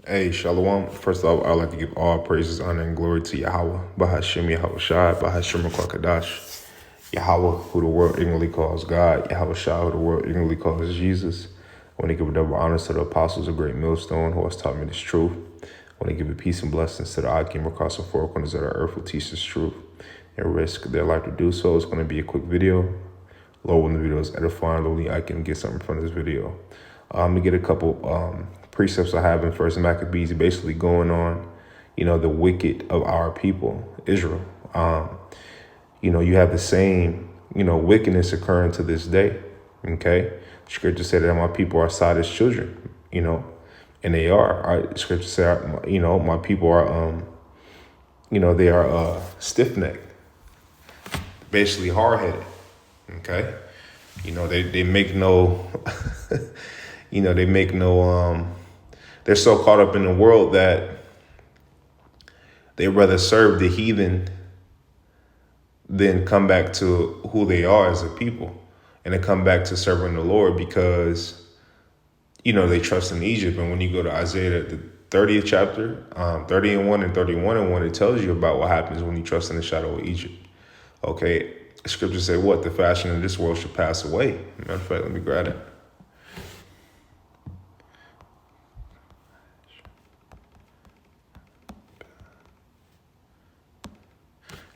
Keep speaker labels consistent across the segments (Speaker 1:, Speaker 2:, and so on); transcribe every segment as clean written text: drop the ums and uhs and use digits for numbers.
Speaker 1: Hey, Shalom. First off, I'd like to give all praises, honor, and glory to Yahweh, Bahashim Yahweh Shai, Bahashim Kwakadash, Yahweh, who the world ignorantly calls God, Yahweh Shai, who the world ignorantly calls Jesus. I want to give a double honors to the apostles of Great Millstone, who has taught me this truth. I want to give a peace and blessings to the Akim across the four corners of the earth who teach this truth and risk their life to do so. It's going to be a quick video. Lord, when the video is edifying, only I can get something from this video. To get a couple precepts I have in First Maccabees, basically going on, the wicked of our people, Israel. You have the same, wickedness occurring to this day. Okay, Scripture said that my people are Sodom's children, and they are. Scripture said, my people are, they are stiff-necked, basically hard-headed. Okay, they make no, they're so caught up in the world that they rather serve the heathen than come back to who they are as a people and to come back to serving the Lord because, they trust in Egypt. And when you go to Isaiah, the 30th chapter, 30:1 and 31:1, it tells you about what happens when you trust in the shadow of Egypt. Okay, Scripture say what? The fashion of this world should pass away. Matter of fact, let me grab it.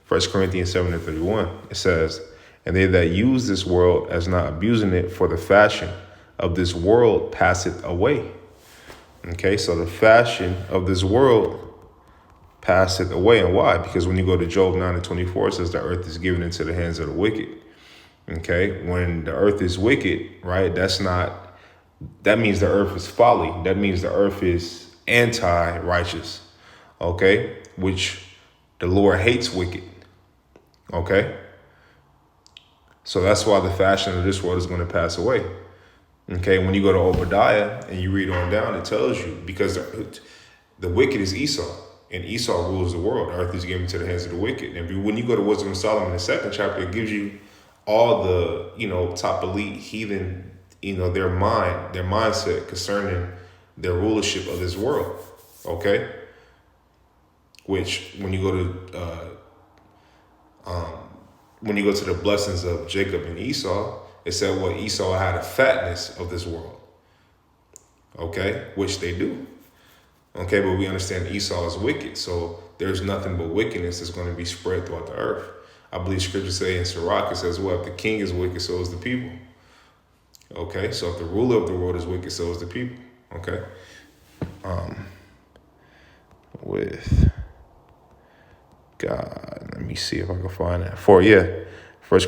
Speaker 1: First Corinthians 7:31, it says, and they that use this world as not abusing it, for the fashion of this world passeth away. Okay, so the fashion of this world passeth away. And why? Because when you go to Job 9:24, it says the earth is given into the hands of the wicked. Okay, when the earth is wicked, right, that means the earth is folly. That means the earth is anti-righteous. Okay, which the Lord hates wicked. Okay, so that's why the fashion of this world is going to pass away. Okay, when you go to Obadiah and you read on down, it tells you because the wicked is Esau, and Esau rules the world. The earth is given to the hands of the wicked. And when you go to Wisdom of Solomon, the second chapter, it gives you all the top elite heathen, their mindset concerning their rulership of this world. Okay, which when you go to the blessings of Jacob and Esau, it said what Esau had a fatness of this world. Okay, which they do. Okay, but we understand Esau is wicked, so there's nothing but wickedness that's going to be spread throughout the earth. I believe Scripture say in Sirach, it says, well, if the king is wicked, so is the people. Okay, so if the ruler of the world is wicked, so is the people. Okay, with God, let me see if I can find that. 1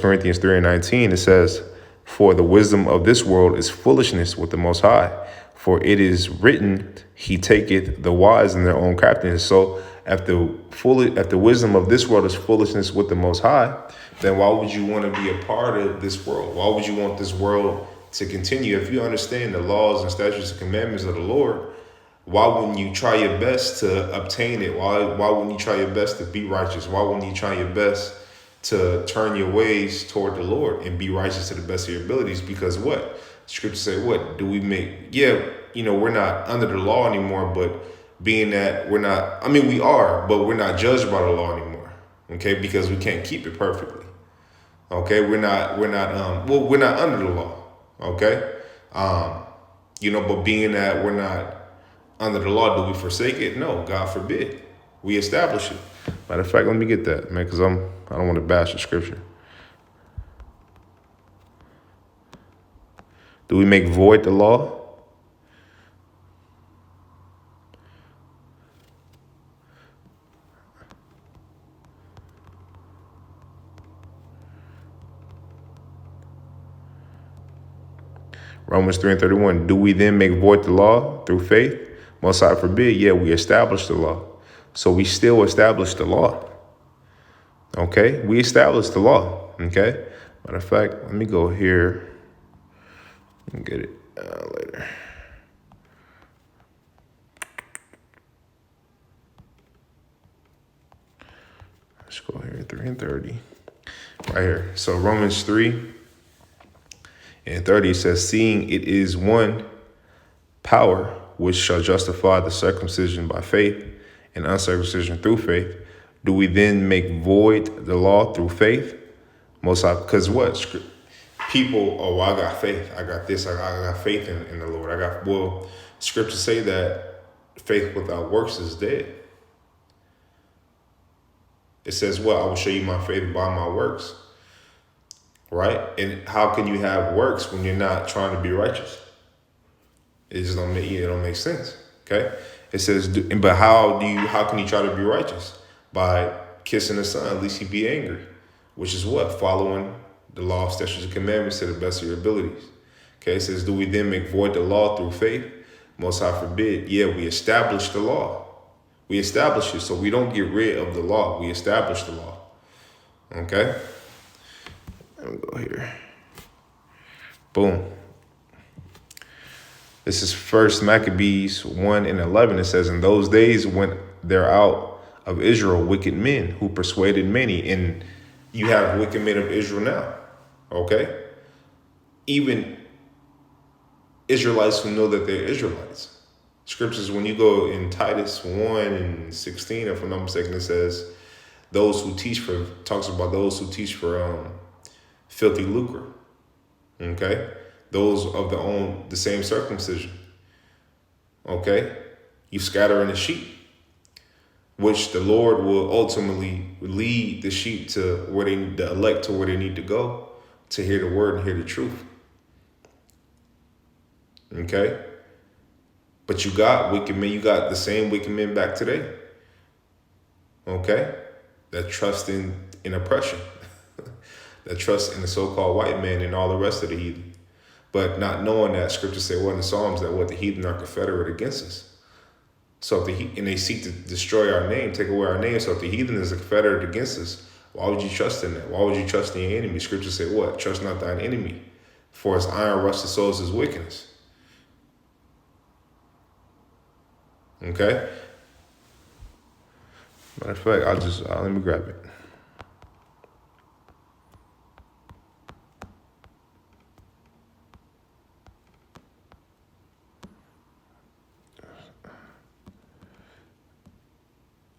Speaker 1: Corinthians 3:19, it says, for the wisdom of this world is foolishness with the Most High. For it is written, he taketh the wise in their own craftiness. So if the wisdom of this world is foolishness with the Most High, then why would you want to be a part of this world? Why would you want this world to continue? If you understand the laws and statutes and commandments of the Lord, why wouldn't you try your best to obtain it? Why wouldn't you try your best to be righteous? Why wouldn't you try your best to turn your ways toward the Lord and be righteous to the best of your abilities? Because what? Scripture say, what do we make? Yeah, we're not under the law anymore, but being that we are, but we're not judged by the law anymore. Okay, because we can't keep it perfectly. Okay, we're not under the law. Okay, but being that we're not under the law, do we forsake it? No, God forbid. We establish it. Matter of fact, let me get that, man, because I don't want to bash the Scripture. Do we make void the law? Romans 3:31. Do we then make void the law through faith? Most High forbid. Yeah, we establish the law. So we still establish the law. Okay, we established the law. Okay, matter of fact, let me go here and get it later. Let's go here, 3:30. Right here. So Romans 3:30 says, seeing it is one power which shall justify the circumcision by faith and uncircumcision through faith, do we then make void the law through faith? Most High, because what? People, oh, well, I got faith. I got this. I got faith in the Lord. Well, scriptures say that faith without works is dead. It says, what? I will show you my faith by my works. Right? And how can you have works when you're not trying to be righteous? It just don't make sense. Okay? It says, but how can you try to be righteous? By kissing the Son, lest he be angry. Which is what? Following the law, statutes, and commandments to the best of your abilities. Okay, it says, do we then make void the law through faith? Most High forbid. Yeah, we establish the law. We establish it, so we don't get rid of the law. We establish the law. Okay? Let me go here. Boom. This is First Maccabees 1:11. It says, in those days went there out of Israel wicked men who persuaded many. And you have wicked men of Israel now. Okay? Even Israelites who know that they're Israelites. Scriptures, when you go in Titus 1:16, if I'm not mistaken, it says, talks about those who teach for filthy lucre. Okay? Those of the same circumcision. Okay? You scatter in the sheep, which the Lord will ultimately lead the sheep to the elect to where they need to go to hear the word and hear the truth. Okay? But you got wicked men, you got the same wicked men back today. Okay? That trust in oppression. That trust in the so-called white man and all the rest of the heathen. But not knowing that scripture say, in the Psalms, that the heathen are confederate against us. So and they seek to destroy our name, take away our name. So if the heathen is a confederate against us, why would you trust in that? Why would you trust in your enemy? Scripture say what? Trust not thine enemy, for as iron rusted souls is wickedness. Okay? Matter of fact, let me grab it.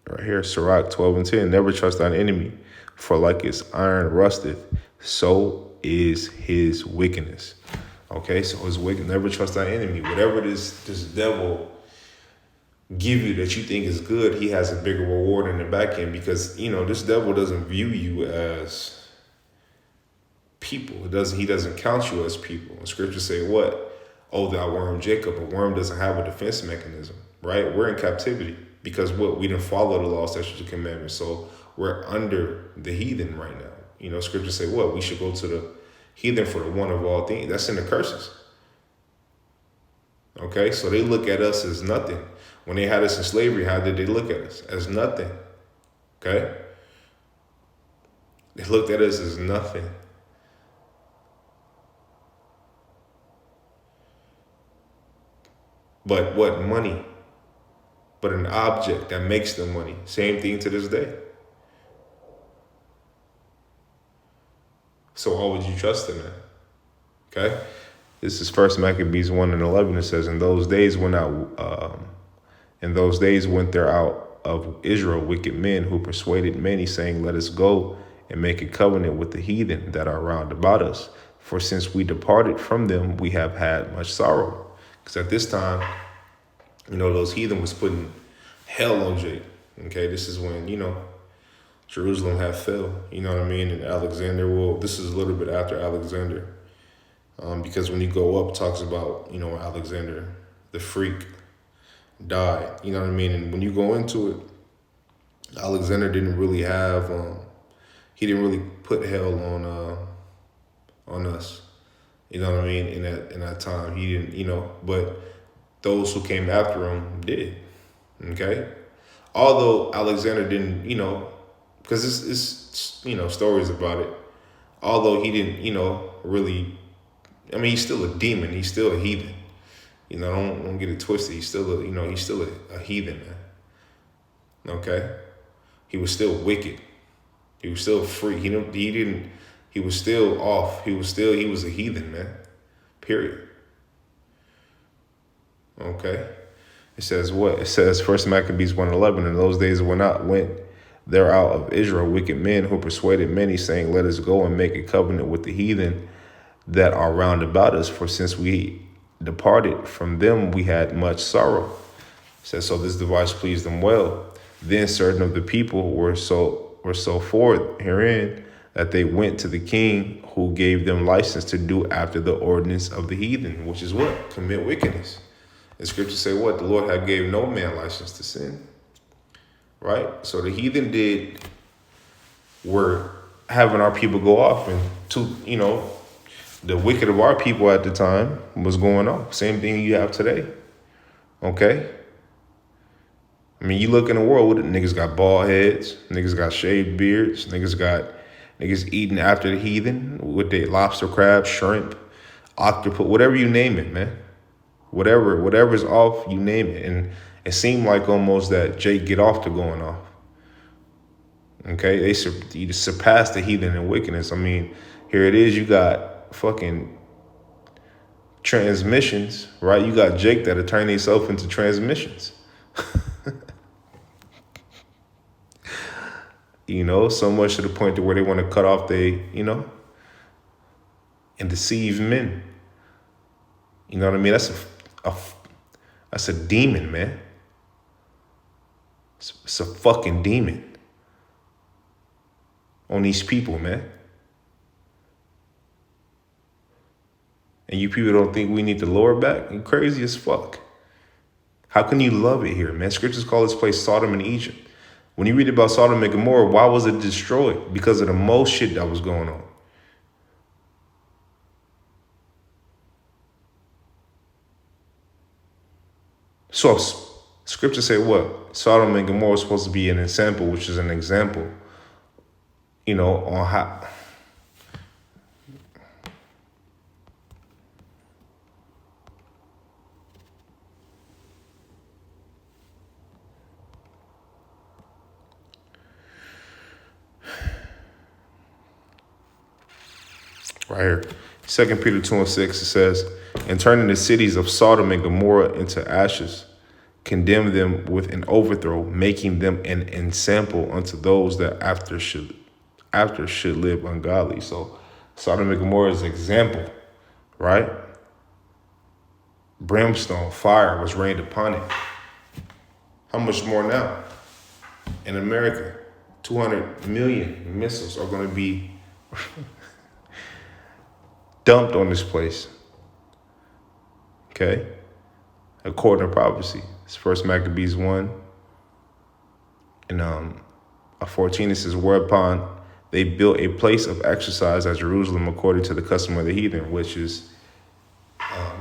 Speaker 1: Right here, Sirach 12:10. Never trust thine enemy, for like his iron rusteth, so is his wickedness. Okay, so his wicked. Never trust thine enemy. Whatever this devil give you that you think is good, he has a bigger reward in the back end, because this devil doesn't view you as people. He doesn't count you as people. And scriptures say what? Oh, thou worm Jacob. A worm doesn't have a defense mechanism, right? We're in captivity because we didn't follow the law, statutes, and commandments. So we're under the heathen right now. Scriptures say what? We should go to the heathen for the one of all things. That's in the curses. Okay, so they look at us as nothing. When they had us in slavery, how did they look at us? As nothing. Okay? They looked at us as nothing. But what? Money. But an object that makes them money. Same thing to this day. So why would you trust in that? Okay? This is First Maccabees 1:11. It says, in those days went there out of Israel wicked men who persuaded many, saying, let us go and make a covenant with the heathen that are round about us. For since we departed from them, we have had much sorrow. Because at this time, those heathen was putting hell on Jake. Okay, this is when, Jerusalem had fell. You know what I mean? And Alexander, this is a little bit after Alexander. Because when you go up, it talks about, Alexander, the freak, died. You know what I mean? And when you go into it, Alexander didn't really have, he didn't really put hell on us. You know what I mean? In that time, he didn't, but those who came after him did. Okay? Although Alexander didn't, because it's stories about it. Although he didn't, really, he's still a demon. He's still a heathen. Don't get it twisted. He's still a heathen, man. Okay? He was still wicked. He was still free. He was still off. He was a heathen, man. Period. Okay? It says what? It says First Maccabees 1:11. In those days went there out of Israel wicked men who persuaded many, saying, "Let us go and make a covenant with the heathen that are round about us. For since we departed from them, we had much sorrow." It says, so this device pleased them well. Then certain of the people were so forward herein that they went to the king, who gave them license to do after the ordinance of the heathen, which is what? Commit wickedness. The scriptures say what? The Lord had gave no man license to sin. Right? So the heathen were having our people go off, and the wicked of our people at the time was going on. Same thing you have today. Okay? I mean, you look in the world, niggas got bald heads, niggas got shaved beards, niggas eating after the heathen with their lobster, crab, shrimp, octopus, whatever you name it, man. Whatever's off, you name it. And it seemed like almost that Jake get off to going off. Okay, they surpassed the heathen in wickedness. I mean, here it is, you got fucking transmissions, right? You got Jake that'll turn himself into transmissions. So much to the point to where they want to cut off and deceive men. You know what I mean? That's a demon, man. It's a fucking demon on these people, man. And you people don't think we need to lower back? You crazy as fuck. How can you love it here, man? Scriptures call this place Sodom and Egypt. When you read about Sodom and Gomorrah, why was it destroyed? Because of the most shit that was going on. So scriptures say what? Sodom and Gomorrah is supposed to be an example, which is an example, on how. Right here, 2 Peter 2:6, it says, "And turning the cities of Sodom and Gomorrah into ashes, condemn them with an overthrow, making them an ensample unto those that after should live ungodly." So Sodom and Gomorrah is an example, right? Brimstone, fire was rained upon it. How much more now? In America, 200 million missiles are going to be dumped on this place. Okay? According to prophecy. It's First Maccabees 1. And 14, it says, "Whereupon they built a place of exercise at Jerusalem according to the custom of the heathen," which is,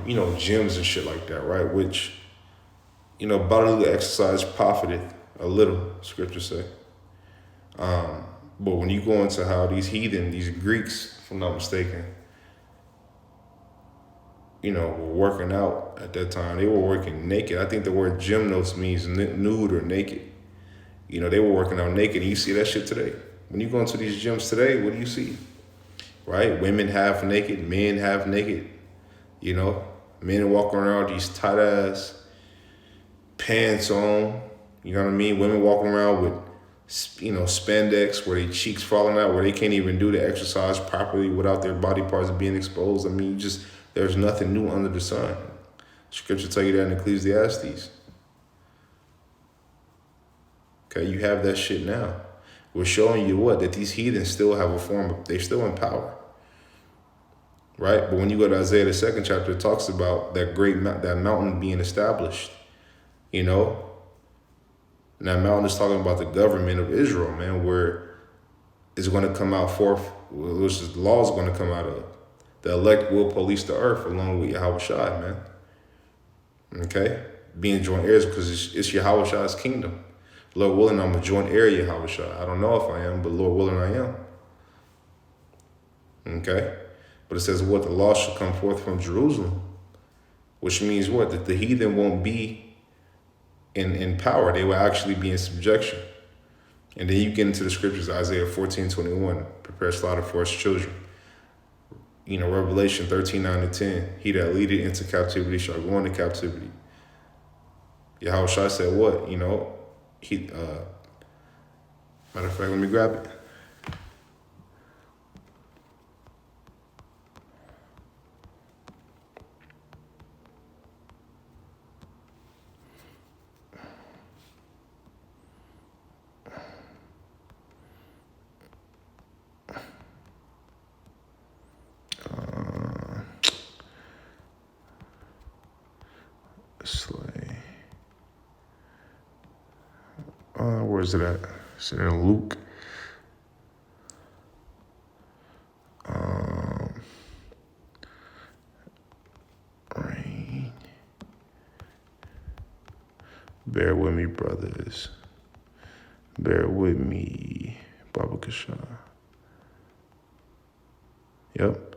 Speaker 1: gyms and shit like that, right? Which, bodily exercise profiteth a little, scriptures say. But when you go into how these heathen, these Greeks, if I'm not mistaken, were working out at that time. They were working naked. I think the word gymnos means nude or naked. They were working out naked. And you see that shit today. When you go into these gyms today, what do you see? Right? Women half naked, men half naked. Men walking around with these tight ass pants on. You know what I mean? Women walking around with, spandex where their cheeks falling out, where they can't even do the exercise properly without their body parts being exposed. I mean, there's nothing new under the sun. Scripture tell you that in Ecclesiastes. Okay, you have that shit now. We're showing you what? That these heathens still have a form of, they're still in power. Right? But when you go to Isaiah, the 2nd chapter, it talks about that that mountain being established. And that mountain is talking about the government of Israel, man, where it's going to come out forth, which the law is going to come out of. The elect will police the earth along with Yahweh Shai, man. Okay? Being joint heirs because it's Yahweh Shai's kingdom. Lord willing, I'm a joint heir of Yahweh Shai. I don't know if I am, but Lord willing, I am. Okay? But it says what? The law shall come forth from Jerusalem. Which means what? That the heathen won't be in power. They will actually be in subjection. And then you get into the scriptures, Isaiah 14:21, prepare slaughter for his children. Revelation 13:9-10, he that leadeth into captivity shall go into captivity. Yahushua said what? He matter of fact, let me grab it. Slay. Where is it at? It's in Luke. Rain. Bear with me, brothers. Bear with me, Baba Kasha. Yep.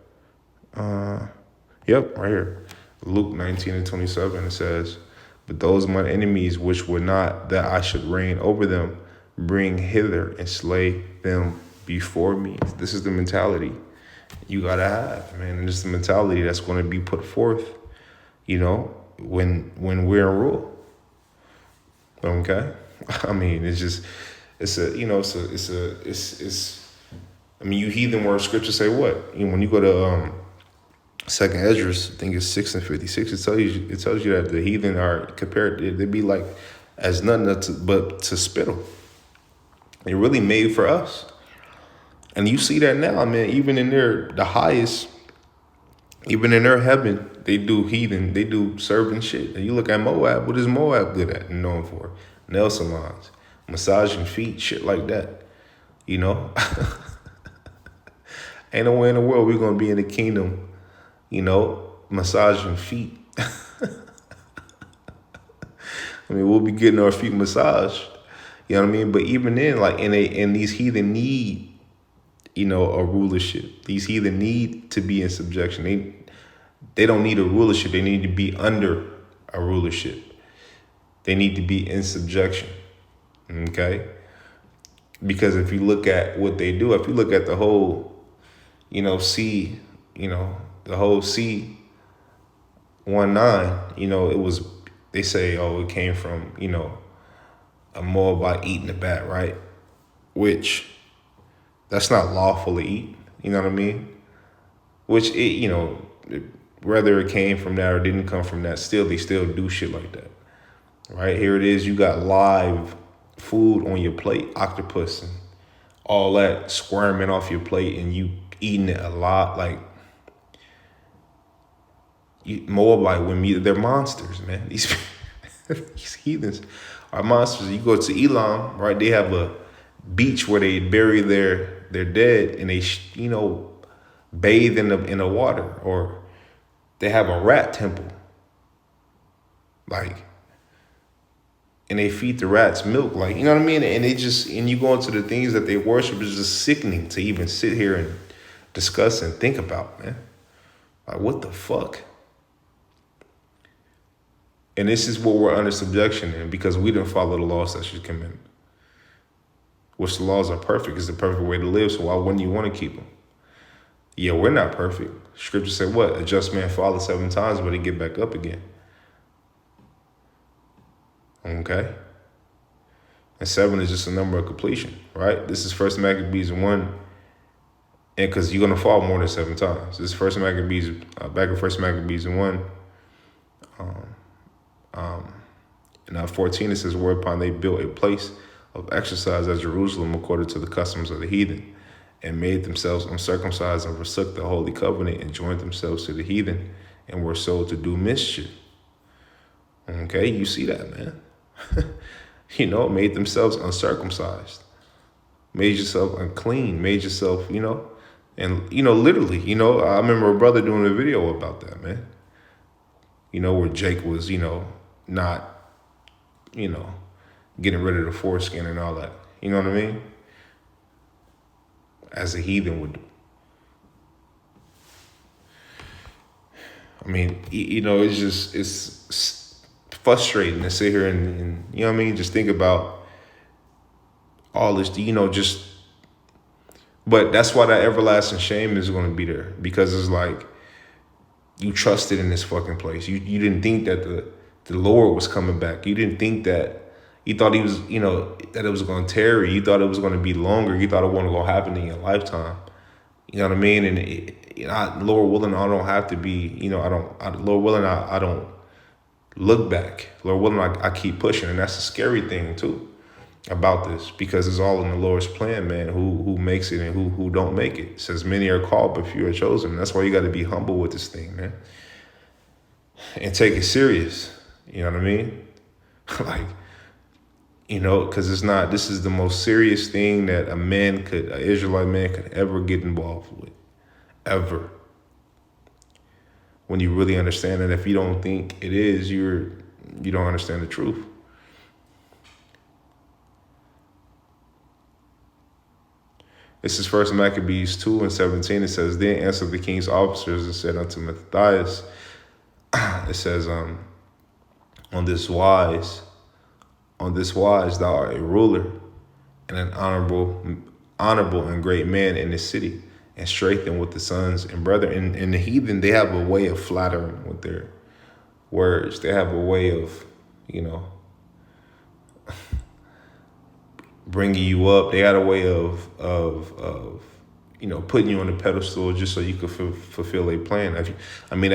Speaker 1: Yep, right here. Luke 19:27, it says, "But those my enemies which would not that I should reign over them, bring hither and slay them before me." This is the mentality you gotta have, man. And this is the mentality that's going to be put forth, when we're in rule. Okay? I mean, you heathen word scripture say what? When you go to Second Esdras, I think it's 6:56. It tells you that the heathen are compared. They be like as nothing but to spittle. They're really made for us, and you see that now, man. Even in the highest, even in their heaven, they do heathen. They do serving shit. And you look at Moab. What is Moab good at and known for? Nail salons, massaging feet, shit like that. Ain't no way in the world we're gonna be in the kingdom, massaging feet. I mean, we'll be getting our feet massaged. You know what I mean? But even then, like in these heathen need, a rulership. These heathen need to be in subjection. They don't need a rulership. They need to be under a rulership. They need to be in subjection. Okay? Because if you look at what they do, if you look at the whole, C, the whole C-19, it was, they say, it came from, a Moabite eating the bat, right? Which, that's not lawful to eat, you know what I mean? Which, whether it came from that or didn't come from that, they still do shit like that, right? Here it is, you got live food on your plate, octopus and all that squirming off your plate, and you eating it a lot. Like, Moabite women, they're monsters, man. These heathens are monsters. You go to Elam, right? They have a beach where they bury their dead, and they bathe in the water, or they have a rat temple, like, and they feed the rats milk, like, you know what I mean? And and you go into the things that they worship, is just sickening to even sit here and discuss and think about, man. Like, what the fuck? And this is what we're under subjection in, because we didn't follow the laws, statutes, commandments. Which the laws are perfect. It's the perfect way to live, so why wouldn't you want to keep them? Yeah, we're not perfect. Scripture said what? A just man falls 7 times, but he get back up again. Okay? And 7 is just a number of completion, right? This is First Maccabees 1, and because you're going to fall more than 7 times. This is First Maccabees, back in First Maccabees 1, in 14 it says, whereupon they built a place of exercise at Jerusalem according to the customs of the heathen, and made themselves uncircumcised, and forsook the holy covenant, and joined themselves to the heathen, and were sold to do mischief. Okay, you see that, man. Made themselves uncircumcised, made yourself unclean, made yourself, and, literally, I remember a brother doing a video about that, man. Where Jake was, not, getting rid of the foreskin and all that. You know what I mean? As a heathen would do. I mean, it's frustrating to sit here and you know what I mean? Just think about all this, but that's why that everlasting shame is going to be there, because it's like, you trusted in this fucking place. You didn't think that the Lord was coming back. You didn't think that. You thought he was, that it was going to tarry. You thought it was going to be longer. You thought it wasn't going to happen in your lifetime. You know what I mean? And Lord willing, I don't have to be, Lord willing, I don't look back. Lord willing, I keep pushing. And that's a scary thing too about this, because it's all in the Lord's plan, man, who makes it and who don't make it. It says many are called, but few are chosen. And that's why you got to be humble with this thing, man. And take it serious. You know what I mean? Like, because this is the most serious thing that an Israelite man could ever get involved with. Ever. When you really understand it. If you don't think it is, you don't understand the truth. This is First Maccabees 2:17. It says, then answered the king's officers and said unto Matthias, it says, on this wise thou art a ruler and an honorable and great man in this city, and strengthened with the sons and brethren. And the heathen, they have a way of flattering with their words. They have a way of, bringing you up. They got a way of putting you on the pedestal just so you could fulfill a plan. It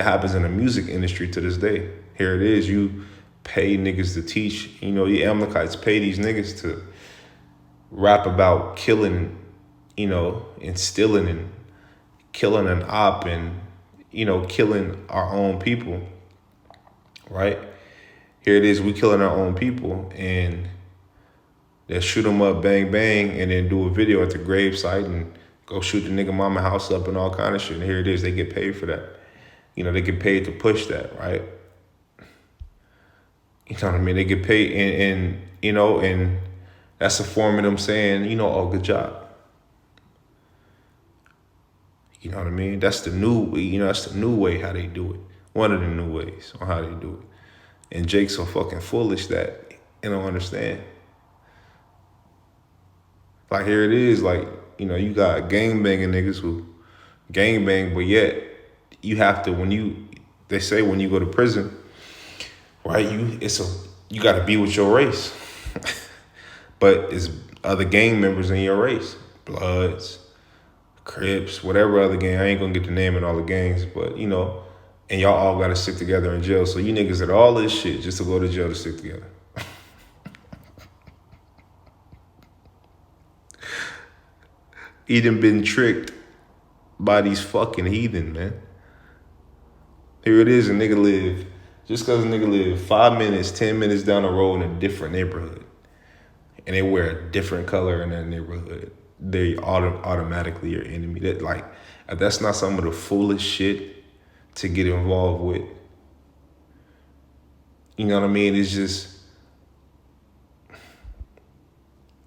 Speaker 1: happens in the music industry to this day. Here it is. You pay niggas to teach. The Amalekites pay these niggas to rap about killing, and stealing and killing an op and, killing our own people. Right? Here it is. We killing our own people, and they'll shoot them up, bang, bang, and then do a video at the gravesite and go shoot the nigga mama house up and all kind of shit. And here it is. They get paid for that. They get paid to push that, right? You know what I mean? They get paid, and that's a form of them saying, oh, good job. You know what I mean? That's the new way how they do it. One of the new ways on how they do it. And Jake's so fucking foolish that he don't understand. Like, here it is, like, you got gang-banging niggas who gang-bang, but yet you have to, they say when you go to prison, right, you got to be with your race. But it's other gang members in your race, Bloods, Crips, whatever other gang. I ain't going to get the name of all the gangs, but, and y'all all got to stick together in jail. So you niggas did all this shit just to go to jail to stick together. He done been tricked by these fucking heathen, man. Here it is, just because a nigga live 5 minutes, 10 minutes down the road in a different neighborhood, and they wear a different color in that neighborhood, they automatically your enemy. That's not some of the foolish shit to get involved with. You know what I mean? It's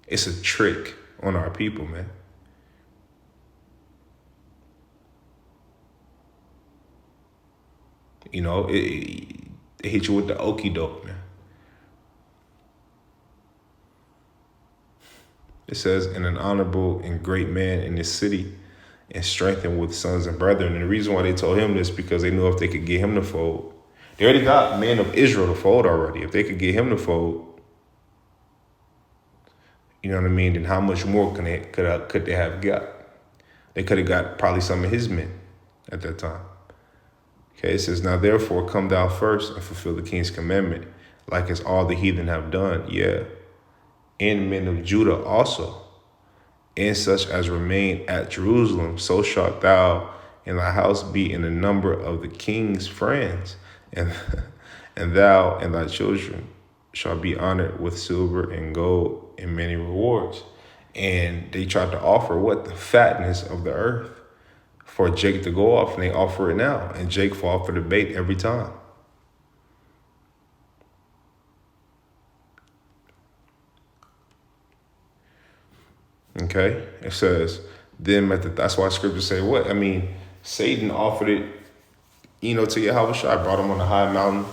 Speaker 1: a trick on our people, man. It hit you with the okie doke, man. It says, and an honorable and great man in this city, and strengthened with sons and brethren. And the reason why they told him this, because they knew if they could get him to fold, they already got men of Israel to fold already. If they could get him to fold, you know what I mean, then how much more could they have got? They could have got probably some of his men at that time. Okay, it says, now therefore come thou first and fulfill the king's commandment, like as all the heathen have done, and men of Judah also, and such as remain at Jerusalem, so shalt thou and thy house be in the number of the king's friends, and thou and thy children shall be honored with silver and gold and many rewards. And they tried to offer the fatness of the earth for Jake to go off, and they offer it now. And Jake fall for the bait every time. Okay? It says, that's why scriptures say what? Satan offered it, to Yahushua. Brought him on a high mountain,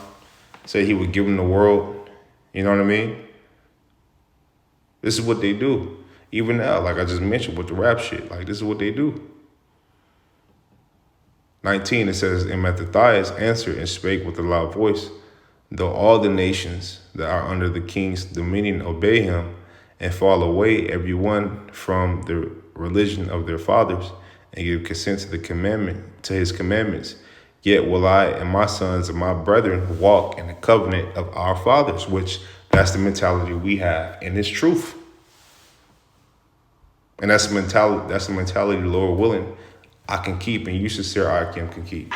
Speaker 1: said he would give him the world. You know what I mean? This is what they do. Even now, like I just mentioned with the rap shit, this is what they do. 19, it says, and Matthias answered and spake with a loud voice, Though all the nations that are under the king's dominion obey him and fall away, every one from the religion of their fathers, and give consent to his commandments, yet will I and my sons and my brethren walk in the covenant of our fathers, which that's the mentality we have, and it's truth. And that's the mentality, Lord willing, I can keep, and you, sincere Akim, can keep.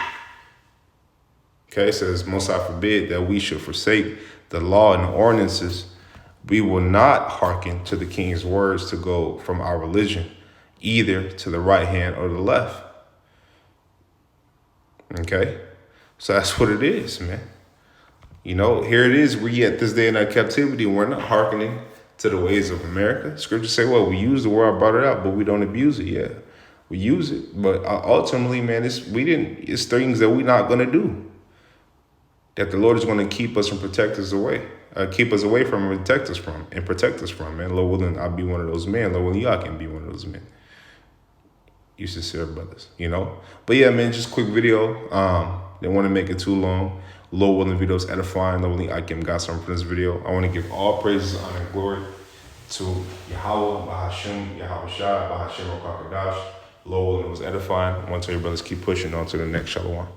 Speaker 1: Okay, it says, most I forbid that we should forsake the law and the ordinances. We will not hearken to the king's words to go from our religion, either to the right hand or the left. Okay, so that's what it is, man. You know, here it is. We at this day in our captivity, and we're not hearkening to the ways of America. Scripture say, well, we use the word, I brought it out, but we don't abuse it. Yeah, we use it, but ultimately, man, it's things that we're not gonna do. That the Lord is going to keep us and protect us away, keep us away from and protect us from, man. Lord willing, I'll be one of those men. Lord willing, y'all can be one of those men. You sincere brothers, you know? But yeah, man, just a quick video. Didn't want to make it too long. Lord willing, videos edifying. Lord willing, I got something from this video. I want to give all praises, honor, and glory to Yahweh, Bahashim, Yahweh Shai, Bahashim, Okakadash. Lord willing, it was edifying. I want to tell you brothers, keep pushing on to the next Shalom.